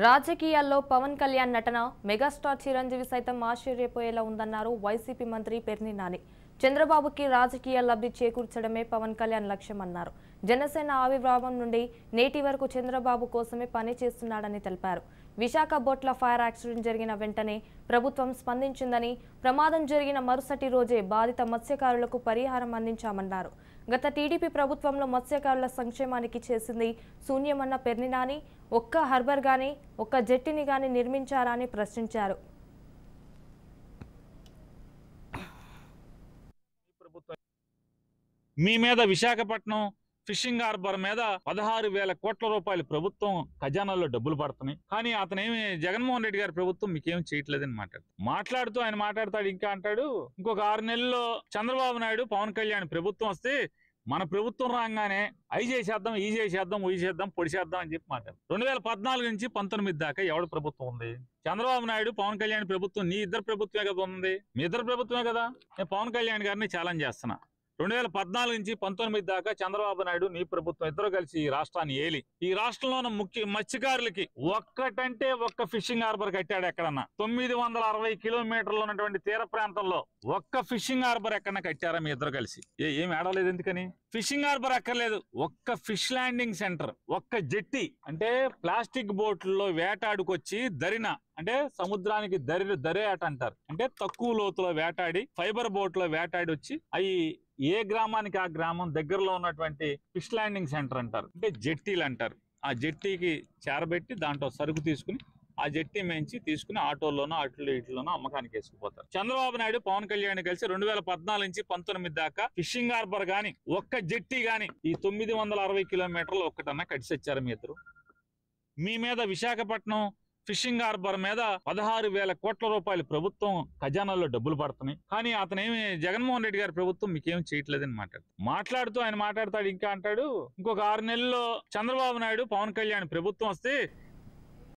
రాజకీయాల్లో పవన్ కళ్యాణ్ నటన మెగాస్టార్ చిరంజీవి సైతం ఆశ్చర్యపోయేలా ఉందన్నారు వైసీపీ మంత్రి పేర్ని నాని. చంద్రబాబుకి రాజకీయ లబ్ధి చేకూర్చడమే పవన్ కళ్యాణ్ లక్ష్యమన్నారు. జనసేన ఆవిర్భావం నుండి నేటి వరకు చంద్రబాబు కోసమే పని చేస్తున్నాడని తెలిపారు. విశాఖ బోట్ల ఫైర్ యాక్సిడెంట్ జరిగిన వెంటనే ప్రభుత్వం స్పందించిందని, ప్రమాదం జరిగిన మరుసటి రోజే బాధిత మత్స్యకారులకు పరిహారం అందించామన్నారు. గత టీడీపీ ప్రభుత్వంలో మత్స్యకారుల సంక్షేమానికి చేసింది శూన్యమన్న పేర్ని నాని, ఒక్క హార్బర్ గాని ఒక్క జెట్టిని గాని నిర్మించారా అని ప్రశ్నించారు. మీ మీద విశాఖపట్నం ఫిషింగ్ హార్బర్ మీద 16,000 కోట్ల రూపాయలు ప్రభుత్వం ఖజానాల్లో డబ్బులు పడుతున్నాయి. కానీ అతనేమి జగన్మోహన్ రెడ్డి గారి ప్రభుత్వం మీకేం చేయట్లేదని మాట్లాడుతూ ఆయన మాట్లాడతాడు. ఇంకా అంటాడు, ఇంకొక 6 నెలల్లో చంద్రబాబు నాయుడు పవన్ కళ్యాణ్ ప్రభుత్వం వస్తే మన ప్రభుత్వం రాగానే అయి చేసేద్దాం, ఈ చేసేద్దాం, ఉయి చేద్దాం, పొడి చేద్దాం అని చెప్పి మాట్లాడు. 2014 నుంచి 19 దాకా ఎవడు ప్రభుత్వం ఉంది? చంద్రబాబు నాయుడు పవన్ కళ్యాణ్ ప్రభుత్వం, నీ ఇద్దరు ప్రభుత్వమే కదా ఉంది. మీ ఇద్దరు ప్రభుత్వమే కదా. నేను పవన్ కళ్యాణ్ గారిని ఛాలెంజ్ చేస్తున్నా. 2014 నుంచి 19 దాకా చంద్రబాబు నాయుడు నీ ప్రభుత్వం ఇద్దరు కలిసి ఈ రాష్ట్రాన్ని ఏలి, ఈ రాష్ట్రంలో ఉన్న ముఖ్య మత్స్యకారులకి ఒక్కటంటే ఒక్క ఫిషింగ్ హార్బర్ కట్టాడు ఎక్కడన్నా? 960 కిలోమీటర్లు ఉన్నటువంటి తీర ప్రాంతంలో ఒక్క ఫిషింగ్ హార్బర్ ఎక్కడన్నా కట్టారా మీ ఇద్దరు కలిసి? ఏం ఆడలేదు. ఎందుకని? ఫిషింగ్ హార్బర్ అక్కర్లేదు, ఒక్క ఫిష్ ల్యాండింగ్ సెంటర్, ఒక్క జెట్టి. అంటే ప్లాస్టిక్ బోట్లలో వేటాడుకొచ్చి దరిన, అంటే సముద్రానికి దరేట అంటారు, అంటే తక్కువ లోతులో వేటాడి ఫైబర్ బోట్ లో వేటాడి వచ్చి అవి ఏ గ్రామానికి ఆ గ్రామం దగ్గరలో ఉన్నటువంటి ఫిష్ ల్యాండింగ్ సెంటర్ అంటారు, అంటే జెట్టీలు అంటారు. ఆ జెట్టీకి చేరబెట్టి దాంట్లో సరుకు తీసుకుని ఆ జెట్టి మేంచి తీసుకుని ఆటోల్లోనో ఇట్లోనో అమ్మకానికి వేసుకుపోతారు. చంద్రబాబు నాయుడు పవన్ కళ్యాణ్ కలిసి 2014 నుంచి 19 దాకా ఫిషింగ్ హార్బర్ గాని ఒక్క జెట్టి గాని ఈ 960 కిలోమీటర్లు ఒక్కటన్నా కడిసొచ్చారు మీ ఇద్దరు. మీ మీద విశాఖపట్నం ఫిషింగ్ హార్బర్ మీద 16,000 కోట్ల రూపాయలు ప్రభుత్వం ఖజానాల్లో డబ్బులు పడుతున్నాయి. కానీ అతనేమి జగన్మోహన్ రెడ్డి గారి ప్రభుత్వం మీకేం చేయట్లేదని మాట్లాడుతూ ఆయన మాట్లాడతాడు. ఇంకా అంటాడు, ఇంకొక 6 నెలల్లో చంద్రబాబు నాయుడు పవన్ కళ్యాణ్ ప్రభుత్వం వస్తే